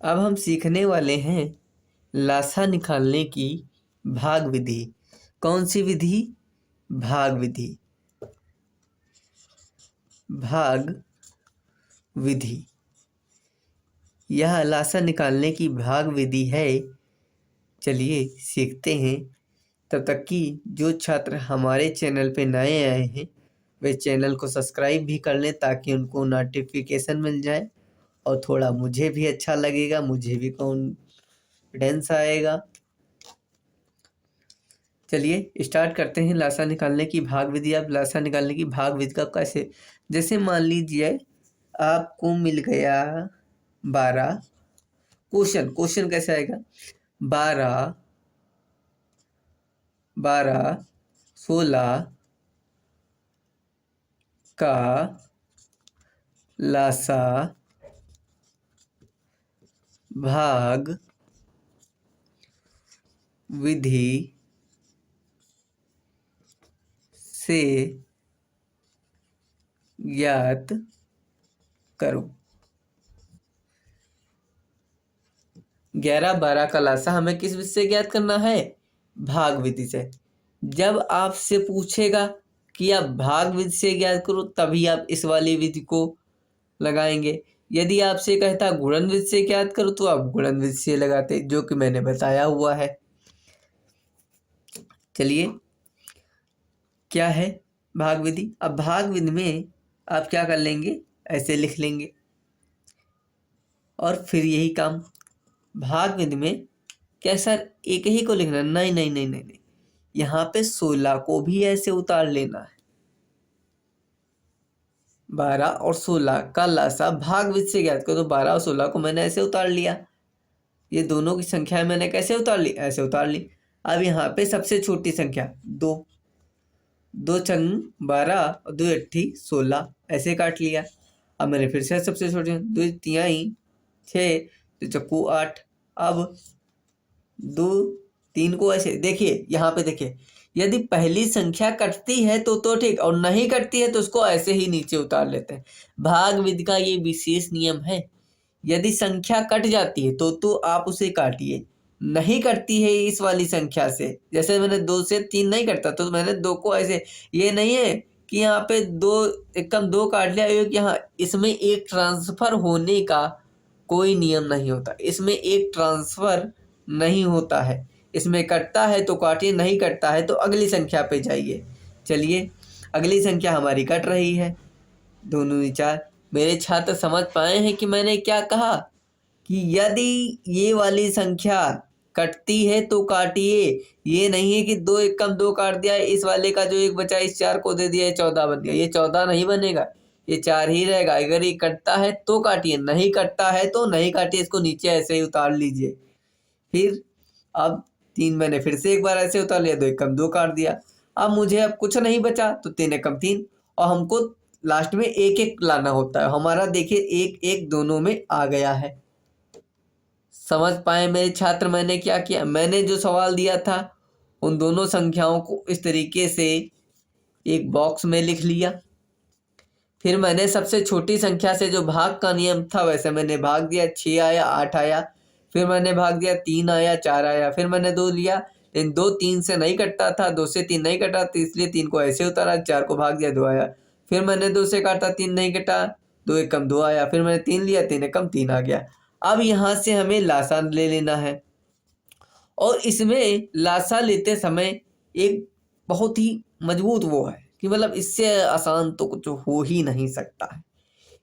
अब हम सीखने वाले हैं लासा निकालने की भाग विधि। कौन सी विधि? भाग विधि। भाग विधि, यह लासा निकालने की भाग विधि है। चलिए सीखते हैं। तब तक कि जो छात्र हमारे चैनल पे नए आए हैं वे चैनल को सब्सक्राइब भी कर लें ताकि उनको नोटिफिकेशन मिल जाए और थोड़ा मुझे भी अच्छा लगेगा, मुझे भी कॉन्फिडेंस आएगा। चलिए स्टार्ट करते हैं लासा निकालने की भाग विधि। अब लासा निकालने की भाग विधि का कैसे, जैसे मान लीजिए आपको मिल गया 12। क्वेश्चन कैसे आएगा? 12 16 का लासा भाग विधि से ज्ञात करो। 11 12 का लासा हमें किस विधि से ज्ञात करना है? भाग विधि से। जब आपसे पूछेगा कि आप भाग विधि से ज्ञात करो तभी आप इस वाली विधि को लगाएंगे। यदि आपसे कहता गुणन विधि से ज्ञात करो तो आप गुणन विधि से लगाते, जो कि मैंने बताया हुआ है। चलिए क्या है भाग विधि? अब भाग विधि में आप क्या कर लेंगे, ऐसे लिख लेंगे और फिर यही काम। भाग विधि में क्या सर एक ही को लिखना? नहीं नहीं नहीं नहीं नहीं, यहाँ पे 16 को भी ऐसे उतार लेना है। 12 और 16 का लासा भाग विधि से ज्ञात करो तो 12 और 16 को मैंने ऐसे उतार लिया। ये दोनों की संख्या मैंने कैसे उतार ली? ऐसे उतार ली। अब यहाँ पे सबसे छोटी संख्या 2, 2 छंग 12 और 2 अट्ठी 16, ऐसे काट लिया। अब मैंने फिर से सबसे छोटी 2 तिहाई 6, 2 चक्कू 8। अब 2 3 को ऐसे देखिए, यहाँ पे देखिए, यदि पहली संख्या कटती है तो ठीक, और नहीं कटती है तो उसको ऐसे ही नीचे उतार लेते हैं। भाग विधि का ये विशेष नियम है। यदि संख्या कट जाती है तो आप उसे काटिए, नहीं कटती है इस वाली संख्या से, जैसे मैंने 2 से 3 नहीं कटता तो मैंने 2 को ऐसे, ये नहीं है कि यहाँ पे 2 एकदम 2 काट लिया एक, यहाँ इसमें एक ट्रांसफर होने का कोई नियम नहीं होता। इसमें एक ट्रांसफर नहीं होता है। इसमें कटता है तो काटिए, नहीं कटता है तो अगली संख्या पे जाइए। चलिए अगली संख्या हमारी कट रही है, दोनों विचार। मेरे छात्र समझ पाए हैं कि मैंने क्या कहा? कि यदि ये वाली संख्या कटती है तो काटिए। ये नहीं है कि 2 एकम 2 काट दिया, इस वाले का जो 1 बचा इस 4 को दे दिया, ये 14 बन गया। ये 14 नहीं बनेगा, ये 4 ही रहेगा। अगर ये कटता है तो काटिए, नहीं कटता है तो नहीं काटिए, इसको नीचे ऐसे ही उतार लीजिए। फिर अब 3 मैंने फिर से एक बार ऐसे उतार लिया, 2 एकम 2 काट दिया। अब मुझे अब कुछ नहीं बचा तो 3 एकम 3, और हमको लास्ट में 1 1 लाना होता है। हमारा देखिए 1 1 दोनों में आ गया है। समझ पाए मेरे छात्र मैंने क्या किया? मैंने जो सवाल दिया था उन दोनों संख्याओं को इस तरीके से एक बॉक्स में लिख लिया। फिर मैंने सबसे छोटी संख्या से जो भाग का नियम था वैसे मैंने भाग दिया। 6 आया, 8 आया, फिर मैंने भाग दिया, 3 आया, 4 आया, फिर मैंने 2 लिया, लेकिन 2 3 से नहीं कटता था, 2 से 3 नहीं कटा तो इसलिए 3 को ऐसे उतारा, 4 को भाग दिया, 2 आया। फिर मैंने 2 से काटा, 3 नहीं कटा, 2 एकम 2 आया, फिर मैंने 3 लिया, 3 एकम 3 आ गया। अब यहाँ से हमें लासा ले लेना है, और इसमें लासा लेते समय एक बहुत ही मजबूत वो है कि मतलब इससे आसान तो कुछ हो ही नहीं सकता है।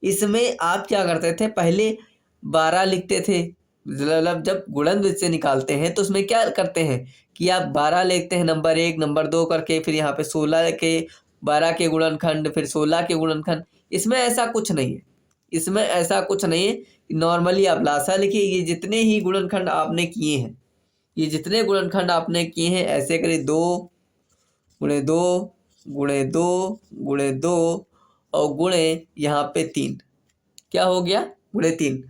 इसमें आप क्या करते थे, पहले 12 लिखते थे, मतलब जब गुणन विधि से निकालते हैं तो उसमें क्या करते हैं कि आप 12 लिखते हैं नंबर 1 नंबर 2 करके, फिर यहाँ पे 16 के 12 के गुणनखंड, फिर 16 के गुणनखंड। इसमें ऐसा कुछ नहीं है, इसमें ऐसा कुछ नहीं है। नॉर्मली आप लासा लिखिए, ये जितने ही गुणनखंड आपने किए हैं, ये जितने गुणनखंड आपने किए हैं ऐसे करिए, 2 गुणे 2 गुणे 2 गुणे 2 और गुणे यहाँ पे 3। क्या हो गया? गुणे 3।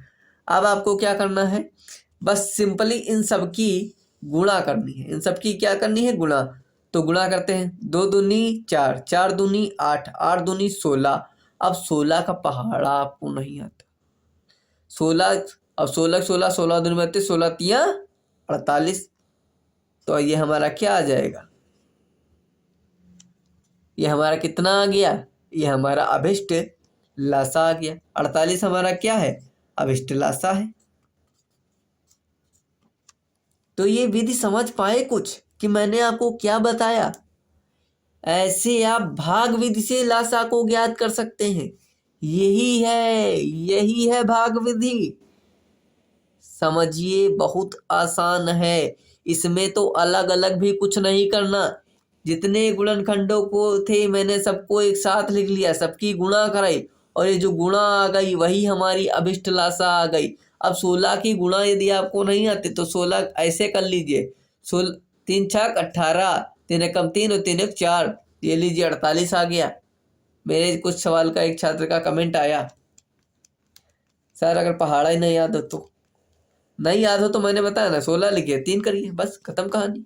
अब आपको क्या करना है, बस सिंपली इन सब की गुणा करनी है। इन सब की क्या करनी है? गुणा। तो गुणा करते हैं, 2 दूनी 4, 4 दूनी 8, 8 दूनी 16। अब 16 का पहाड़ा आपको नहीं आता। 16 अब 16 16 16 दूनी 32, 16 तियां 48। तो ये हमारा क्या आ जाएगा, ये हमारा कितना आ गया, ये हमारा अभिष्ट लासा आ गया। 48 हमारा क्या है, अभिष्ट लासा है। तो ये विधि समझ पाए कुछ कि मैंने आपको क्या बताया। ऐसे आप भाग विधि से लासा को ज्ञात कर सकते हैं। यही है भाग विधि। समझिए, बहुत आसान है। इसमें तो अलग अलग भी कुछ नहीं करना। जितने गुणनखंडों को थे मैंने सबको एक साथ लिख लिया, सबकी गुणा कराई, और ये जो गुणा आ गई वही हमारी अभिष्ट लासा आ गई। अब 16 की गुणा यदि आपको नहीं आती तो 16 ऐसे कर लीजिए, 16 3 छक 18, 3 एकम 3 और 3 एक 4, ये लीजिए 48 आ गया। मेरे कुछ सवाल का एक छात्र का कमेंट आया, सर अगर पहाड़ा ही नहीं याद हो तो, नहीं याद हो तो मैंने बताया ना 16 लिखिए, 3 करिए, बस खत्म कहानी।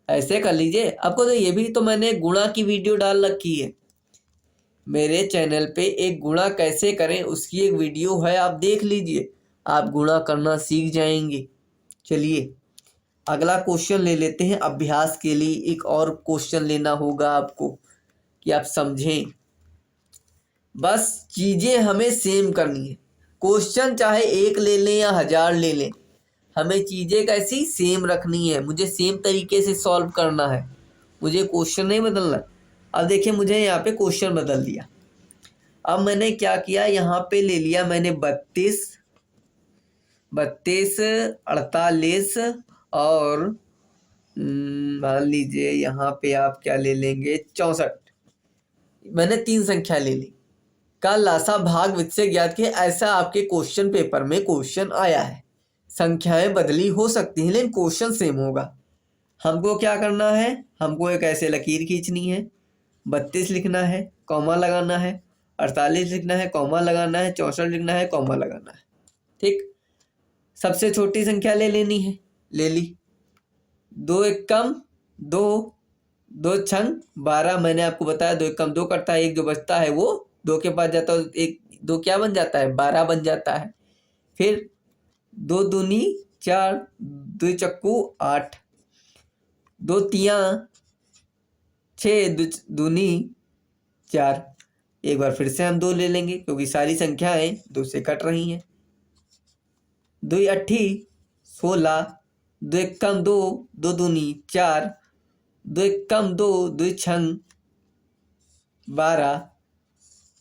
ऐसे कर लीजिए। आपको तो ये भी तो मैंने गुणा की वीडियो डाल रखी है मेरे चैनल पे, एक गुणा कैसे करें उसकी एक वीडियो है, आप देख लीजिए, आप गुणा करना सीख जाएंगे। चलिए अगला क्वेश्चन ले लेते हैं। अभ्यास के लिए एक और क्वेश्चन लेना होगा आपको कि आप समझें। बस चीजें हमें सेम करनी है। क्वेश्चन चाहे एक ले लें या 1000 ले लें, हमें चीजें कैसी सेम रखनी है। मुझे सेम तरीके से सॉल्व करना है, मुझे क्वेश्चन नहीं बदलना। अब देखिए मुझे यहाँ पे क्वेश्चन बदल दिया। अब मैंने क्या किया, यहाँ पे ले लिया मैंने 32 48 और मान लीजिए यहाँ पे आप क्या ले लेंगे 64। मैंने 3 संख्या ले ली। का लासा भाग विधि से ज्ञात किया, ऐसा आपके क्वेश्चन पेपर में क्वेश्चन आया है। संख्याएं बदली हो सकती हैं लेकिन क्वेश्चन सेम होगा। हमको क्या करना है, हमको एक ऐसे लकीर खींचनी है, 32 लिखना है, कॉमा लगाना है, 48 लिखना है, कॉमा लगाना है, 64 लिखना है, कॉमा लगाना है। ठीक, सबसे छोटी संख्या ले लेनी है, ले ली। 2 एकम 2, 2 छंग 12। मैंने आपको बताया 2 एकम 2 करता है, एक जो बचता है वो 2 के पास जाता है, एक 2 क्या बन जाता है, 12 बन जाता है। फिर 2 दूनी 4, 2 चक्कू 8, 2 तियां 6, 2 दूनी 4। एक बार फिर से हम 2 ले लेंगे क्योंकि सारी संख्याएं 2 से कट रही हैं। 2 अट्ठी 16, 2 एकम 2, 2 दूनी 4, 2 एकम 2, 2 छंग 12।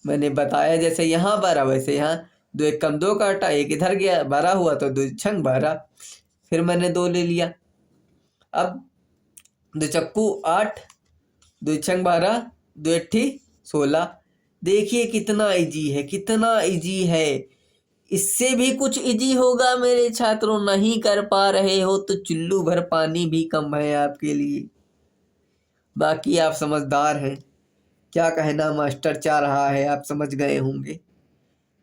मैंने बताया जैसे यहाँ 12 वैसे यहाँ 2 एकम 2 काटा, एक इधर गया, 12 हुआ तो 2 छंग 12। फिर मैंने 2 ले लिया। अब 2 चक्कू 8, 2 छंग 12, 2 अट्ठी 16। देखिए कितना इजी है, कितना इजी है। इससे भी कुछ इजी होगा मेरे छात्रों, नहीं कर पा रहे हो तो चुल्लू भर पानी भी कम है आपके लिए। बाकी आप समझदार हैं, क्या कहना मास्टर चाह रहा है आप समझ गए होंगे।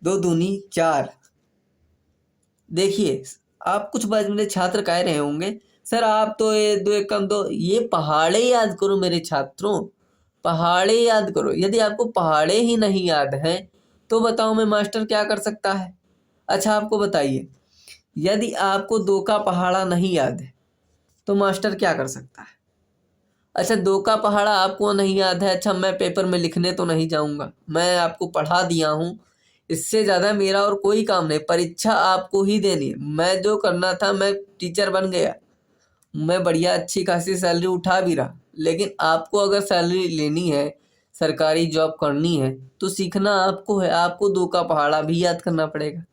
2 दूनी 4। देखिए आप कुछ मेरे छात्र कह रहे होंगे सर आप तो ये 2 एकम 2, ये पहाड़े याद करो मेरे छात्रों, पहाड़े याद करो। यदि आपको पहाड़े ही नहीं याद हैं तो बताओ मैं मास्टर क्या कर सकता है। अच्छा आपको बताइए, यदि आपको 2 का पहाड़ा नहीं याद है तो मास्टर क्या कर सकता है। अच्छा 2 का पहाड़ा आपको नहीं याद है, अच्छा मैं पेपर में लिखने तो नहीं जाऊंगा, मैं आपको पढ़ा दिया हूँ, इससे ज़्यादा मेरा और कोई काम नहीं। परीक्षा आपको ही देनी है, मैं जो करना था मैं टीचर बन गया, मैं बढ़िया अच्छी खासी सैलरी उठा भी रहा। लेकिन आपको अगर सैलरी लेनी है, सरकारी जॉब करनी है तो सीखना आपको है। आपको 2 का पहाड़ा भी याद करना पड़ेगा।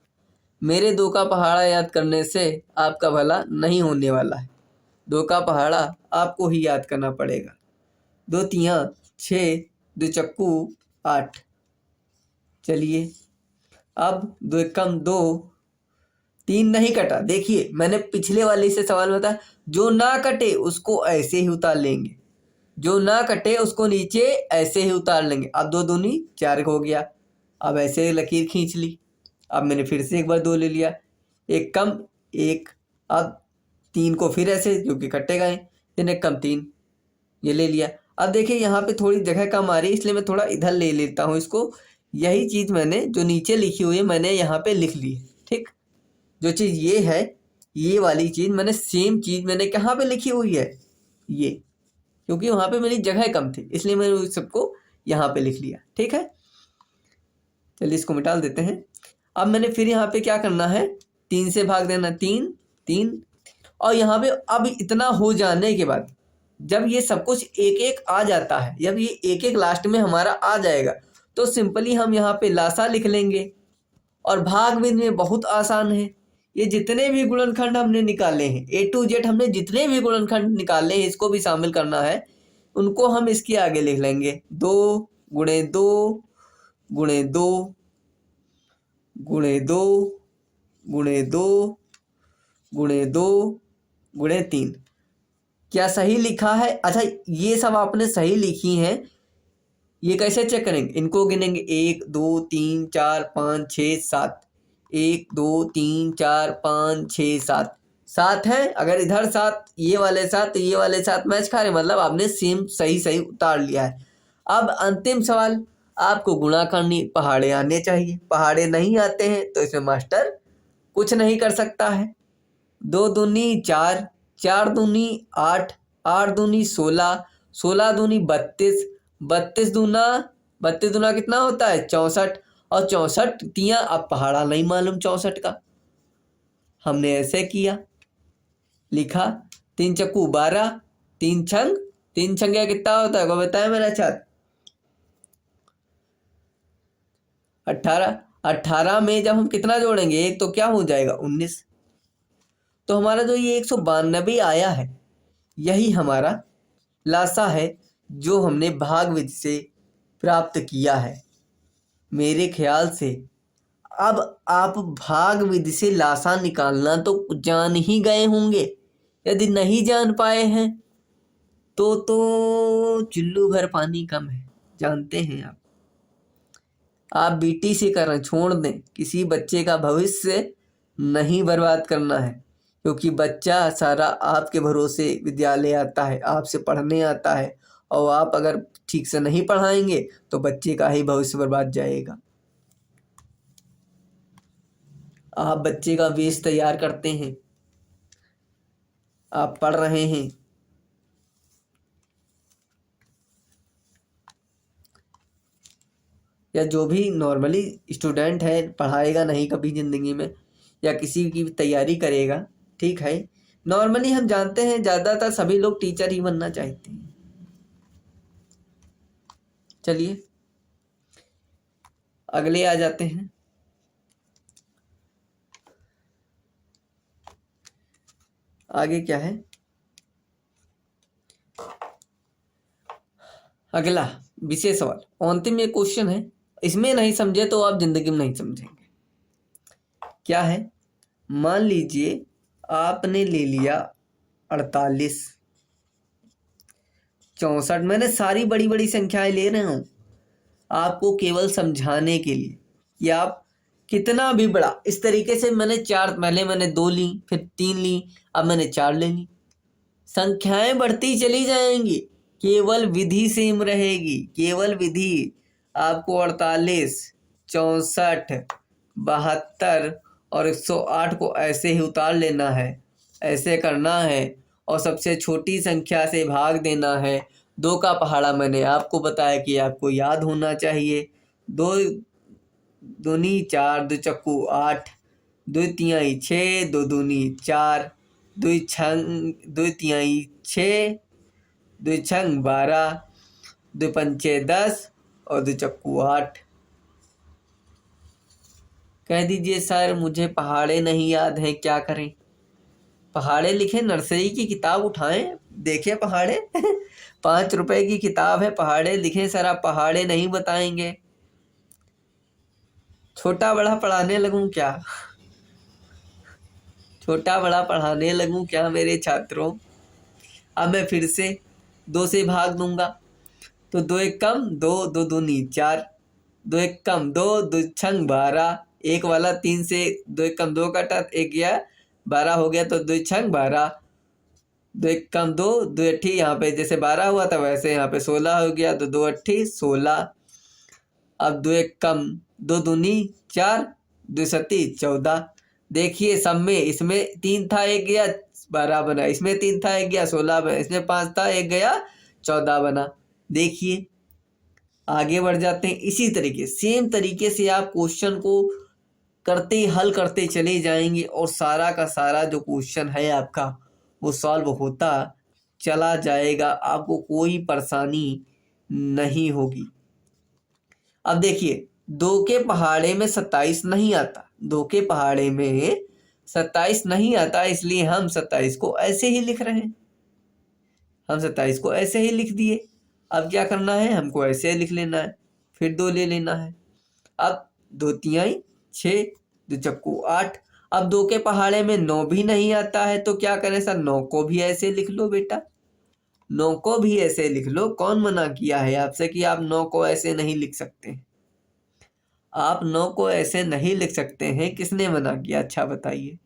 मेरे 2 का पहाड़ा याद करने से आपका भला नहीं होने वाला है। 2 का पहाड़ा आपको ही याद करना पड़ेगा। 2 तियां 6, 2 चक्कू 8। चलिए अब 2 एकम 2, 3 नहीं कटा। देखिए मैंने पिछले वाले से सवाल बताया, जो ना कटे उसको ऐसे ही उतार लेंगे, जो ना कटे उसको नीचे ऐसे ही उतार लेंगे। अब 2 दूनी 4 हो गया। अब ऐसे लकीर खींच ली। अब मैंने फिर से एक बार 2 ले लिया, एक कम 1। अब 3 को फिर ऐसे जो कि कटे गए, 3 एक कम 3, ये ले लिया। अब देखिए यहाँ पे थोड़ी जगह कम आ रही है इसलिए मैं थोड़ा इधर ले लेता हूँ इसको। यही चीज़ मैंने जो नीचे लिखी हुई है मैंने यहाँ पे लिख ली, ठीक। जो चीज़ ये है, ये वाली चीज़ मैंने सेम चीज़ मैंने कहाँ पे लिखी हुई है, ये, क्योंकि वहाँ पे मेरी जगह कम थी इसलिए मैंने उस सबको यहाँ पे लिख लिया। ठीक है, चलिए इसको मिटा देते हैं। अब मैंने फिर यहाँ पे क्या करना है, 3 से भाग देना, 3 3, और यहाँ पे अब इतना हो जाने के बाद जब ये सब कुछ एक एक आ जाता है, जब ये एक एक लास्ट में हमारा आ जाएगा तो सिंपली हम यहाँ पे लासा लिख लेंगे। और भाग विधि में बहुत आसान है, ये जितने भी गुणनखंड हमने निकाले हैं, A to Z हमने जितने भी गुणनखंड निकाले हैं इसको भी शामिल करना है, उनको हम इसके आगे लिख लेंगे। 2 गुणे 2 गुणे 2 गुणे 2 गुणे 2 गुणे 2 गुणे 3। क्या सही लिखा है? अच्छा, ये सब आपने सही लिखी हैं, ये कैसे चेक करेंगे? इनको गिनेंगे 1 2 3 4 5 6 7, 1 2 3 4 5 6 7, 7 है। अगर इधर 7, ये वाले 7 तो ये वाले 7 मैच खा रहे, मतलब आपने सेम सही सही उतार लिया है। अब अंतिम सवाल, आपको गुणा करनी पहाड़े आने चाहिए, पहाड़े नहीं आते हैं तो इसमें मास्टर कुछ नहीं कर सकता है। 2 दूनी 4, 4 दूनी 8, 8 दूनी 16, 16 दूनी 32, 32 दूना कितना होता है? 64, और 64 तियाँ, अब पहाड़ा नहीं मालूम 64 का, हमने ऐसे किया, लिखा 3 चक्कू 12, 3 छंग कितना होता है, को बताया मेरा छात्र? 18, 18 में जब हम कितना जोड़ेंगे एक तो क्या हो जाएगा? 19। तो हमारा जो ये 192 आया है, यही हमारा लासा है जो हमने भाग विधि से प्राप्त किया है। मेरे ख्याल से अब आप भाग विधि से लासा निकालना तो जान ही गए होंगे। यदि नहीं जान पाए हैं तो चुल्लू भर पानी कम है, जानते हैं आप बीटीसी करना छोड़ दें, किसी बच्चे का भविष्य नहीं बर्बाद करना है, क्योंकि बच्चा सारा आपके भरोसे विद्यालय आता है, आपसे पढ़ने आता है, और आप अगर ठीक से नहीं पढ़ाएंगे तो बच्चे का ही भविष्य बर्बाद जाएगा। आप बच्चे का बेस तैयार करते हैं, आप पढ़ रहे हैं, या जो भी नॉर्मली स्टूडेंट है पढ़ाएगा नहीं कभी ज़िंदगी में, या किसी की तैयारी करेगा, ठीक है, नॉर्मली हम जानते हैं ज़्यादातर सभी लोग टीचर ही बनना चाहते हैं। चलिए अगले आ जाते हैं। आगे क्या है? अगला विशेष सवाल, अंतिम ये क्वेश्चन है, इसमें नहीं समझे तो आप जिंदगी में नहीं समझेंगे। क्या है? मान लीजिए आपने ले लिया 48, 64, मैंने सारी बड़ी बड़ी संख्याएं ले रहा हूँ आपको केवल समझाने के लिए कि आप कितना भी बड़ा, इस तरीके से मैंने 4, पहले मैंने 2 ली, फिर 3 ली, अब मैंने 4 ले ली, संख्याएं बढ़ती चली जाएंगी, केवल विधि सेम रहेगी, केवल विधि। आपको 48, 64, 72 और 108 को ऐसे ही उतार लेना है, ऐसे करना है, और सबसे छोटी संख्या से भाग देना है। 2 का पहाड़ा मैंने आपको बताया कि आपको याद होना चाहिए। 2 दूनी 4, 2 चक्कू 8, 2 तिहाई 6, 2 दूनी 4, 2 तिहाई 6, 2 छंग 12, 2 पंचे 10 और 2 चक्कू 8। कह दीजिए सर मुझे पहाड़े नहीं याद हैं, क्या करें? पहाड़े लिखे, नर्सरी की किताब उठाएं, देखें पहाड़े 5 रुपए की किताब है, पहाड़े लिखें सर, आप पहाड़े नहीं बताएंगे। छोटा बड़ा पढ़ाने लगूं क्या? छोटा बड़ा पढ़ाने लगूं क्या मेरे छात्रों? अब मैं फिर से 2 से भाग दूंगा, तो 2 एक कम 2, 2 दूनी 4, 2 एक कम 2, 2 छंग 12, एक वाला 3 से 2 एक कम 2 कटा, 1 गया 12 हो गया, तो 2 छंग 12, 2 एक कम 2, 2 अट्ठी, यहाँ पे जैसे 12 हुआ था वैसे यहाँ पे 16 हो गया, तो 2 अट्ठी 16। अब 2 एक कम 2 दूनी 4, 2 सत्ती 14, देखिए सब में, इसमें 3 था 1 गया 12 बना, इसमें 3 था 1 गया 16 बना, इसमें 5 था 1 गया 14 बना। देखिए आगे बढ़ जाते हैं। इसी तरीके सेम तरीके से आप क्वेश्चन को करते हल करते चले जाएंगे और सारा का सारा जो क्वेश्चन है आपका वो सॉल्व होता चला जाएगा, आपको कोई परेशानी नहीं होगी। अब देखिए 2 के पहाड़े में 27 नहीं आता, 2 के पहाड़े में 27 नहीं आता, इसलिए हम 27 को ऐसे ही लिख रहे हैं। हम 27 को ऐसे ही लिख दिए। अब क्या करना है, हमको ऐसे लिख लेना है, फिर 2 ले लेना है। अब 2 तिहाई 6, 2 चक्कू 8। अब 2 के पहाड़े में 9 भी नहीं आता है तो क्या करें सर, 9 को भी ऐसे लिख लो बेटा, 9 को भी ऐसे लिख लो। कौन मना किया है आपसे कि आप 9 को ऐसे नहीं लिख सकते? आप 9 को ऐसे नहीं लिख सकते हैं, किसने मना किया? अच्छा बताइए,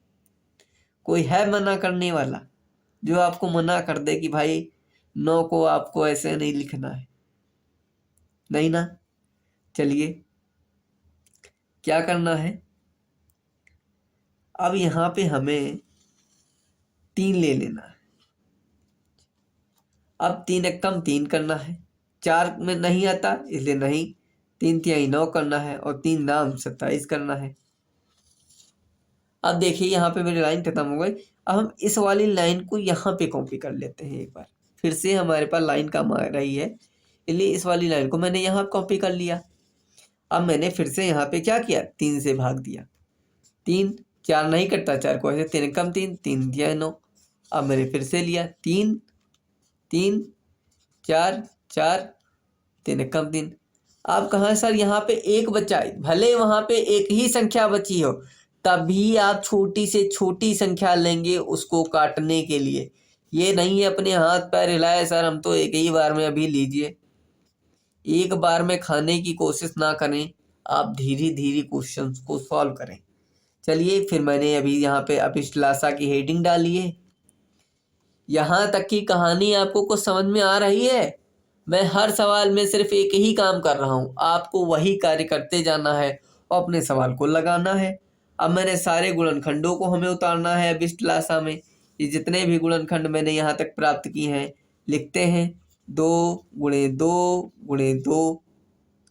कोई है मना करने वाला जो आपको मना कर दे कि भाई 9 को आपको ऐसे नहीं लिखना है? नहीं ना। चलिए क्या करना है, अब यहाँ पे हमें 3 ले लेना है। अब 3 एकम 3 करना है, 4 में नहीं आता इसलिए नहीं, 3 तिहाई 9 करना है और 3 दाम 27 करना है। अब देखिए यहाँ पे मेरी लाइन खत्म हो गई। अब हम इस वाली लाइन को यहाँ पे कॉपी कर लेते हैं एक बार, फिर से हमारे पास लाइन कम आ रही है, इसलिए इस वाली लाइन को मैंने यहाँ कॉपी कर लिया। अब मैंने फिर से यहाँ पे क्या किया, 3 से भाग दिया। 3 4 नहीं कटता, 4 को ऐसे 3 कम 3, 3 दिया 9। अब मैंने फिर से लिया 3 3 4 4, 3 कम 3। अब कहाँ सर, यहाँ पे 1 बचा है, भले वहाँ पे एक ही संख्या बची हो तभी आप छोटी से छोटी संख्या लेंगे उसको काटने के लिए। ये नहीं है अपने हाथ पैर हिलाए सर हम तो एक ही बार में अभी लीजिए, एक बार में खाने की कोशिश ना करें, आप धीरे धीरे क्वेश्चंस को सॉल्व करें। चलिए फिर मैंने अभी यहाँ पे अभिलाषा की हेडिंग डाली है। यहाँ तक की कहानी आपको कुछ समझ में आ रही है? मैं हर सवाल में सिर्फ एक ही काम कर रहा हूँ, आपको वही कार्य करते जाना है और अपने सवाल को लगाना है। अब मैंने सारे गुणनखंडों को हमें उतारना है अभिलाषा में। ये जितने भी गुणनखंड मैंने यहाँ तक प्राप्त किए हैं लिखते हैं। 2 गुणे 2 गुणे 2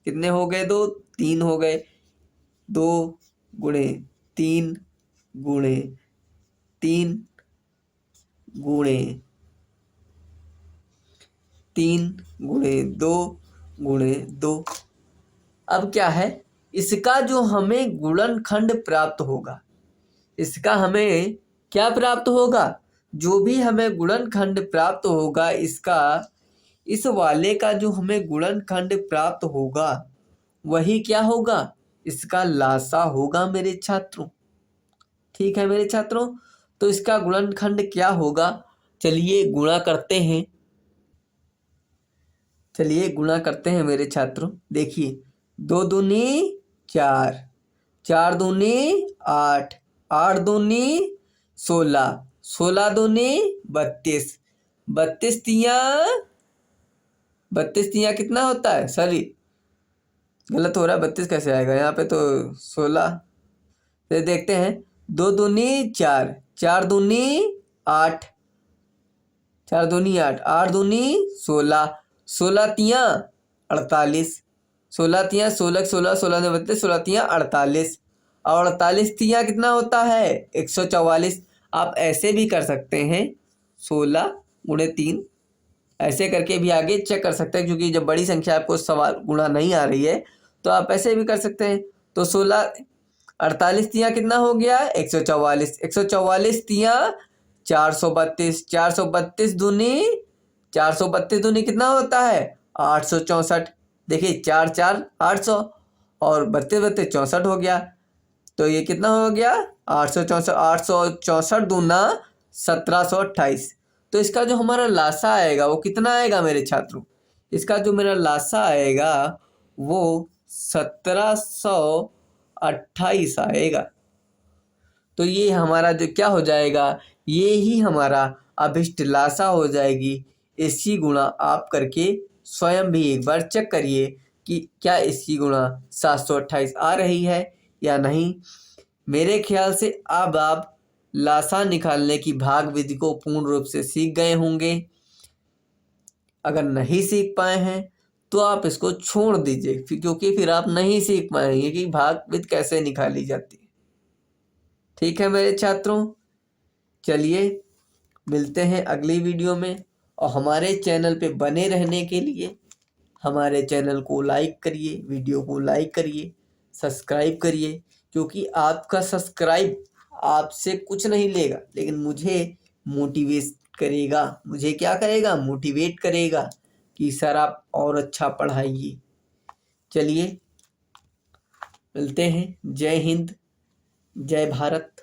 कितने हो गए, 2 3 हो गए। 2 गुणे 3 गुणे 3 गुणे 3 गुणे 2 गुणे 2। अब क्या है, इसका जो हमें गुणनखंड प्राप्त होगा, इसका हमें क्या प्राप्त होगा, जो भी हमें गुणनखंड प्राप्त होगा इसका, इस वाले का जो हमें गुणनखंड प्राप्त होगा वही क्या होगा, इसका लासा होगा मेरे छात्रों। ठीक है मेरे छात्रों, तो इसका गुणनखंड क्या होगा, चलिए गुणा करते हैं। चलिए गुणा करते हैं मेरे छात्रों। देखिए 2 दूनी 4, 4 दूनी 8, 8 दूनी 16, 16 दूनी 32, 32 तिया 32 तिया कितना होता है सर, गलत हो रहा है, 32 कैसे आएगा यहाँ पे, तो 16। फिर देखते हैं 2 दूनी 4, 4 दूनी 8, 4 दूनी 8, 8 दूनी 16, 16 तिया 48, 16 तिया 16 16 16 ने 32, 16 तिया 48 और 48 तिया कितना होता है 144। आप ऐसे भी कर सकते हैं 16 गुणे 3, ऐसे करके भी आगे चेक कर सकते हैं, क्योंकि जब बड़ी संख्या आपको सवाल गुणा नहीं आ रही है तो आप ऐसे भी कर सकते हैं। तो 16 48 तिया कितना हो गया 144, 144 तिया 432, 432 दूनी 432 दूनी कितना होता है 864। देखिए 4 4 800 और 32 32 64 हो गया, तो ये कितना हो गया 864, 864 दूना 1728। तो इसका जो हमारा लासा आएगा वो कितना आएगा मेरे छात्रों, इसका जो मेरा लासा आएगा वो 1728 आएगा। तो ये हमारा जो क्या हो जाएगा, ये ही हमारा अभिष्ट लासा हो जाएगी। इसकी गुणा आप करके स्वयं भी एक बार चेक करिए कि क्या इसकी गुणा 728 आ रही है या नहीं। मेरे ख्याल से अब आप लासा निकालने की भाग विधि को पूर्ण रूप से सीख गए होंगे। अगर नहीं सीख पाए हैं तो आप इसको छोड़ दीजिए, क्योंकि फिर आप नहीं सीख पाएंगे कि भाग विधि कैसे निकाली जाती है। ठीक है मेरे छात्रों, चलिए मिलते हैं अगली वीडियो में। और हमारे चैनल पे बने रहने के लिए हमारे चैनल को लाइक करिए, वीडियो को लाइक करिए, सब्सक्राइब करिए, क्योंकि आपका सब्सक्राइब आपसे कुछ नहीं लेगा, लेकिन मुझे मोटिवेट करेगा। मुझे क्या करेगा? मोटिवेट करेगा कि सर आप और अच्छा पढ़ाइए। चलिए मिलते हैं। जय हिंद, जय भारत।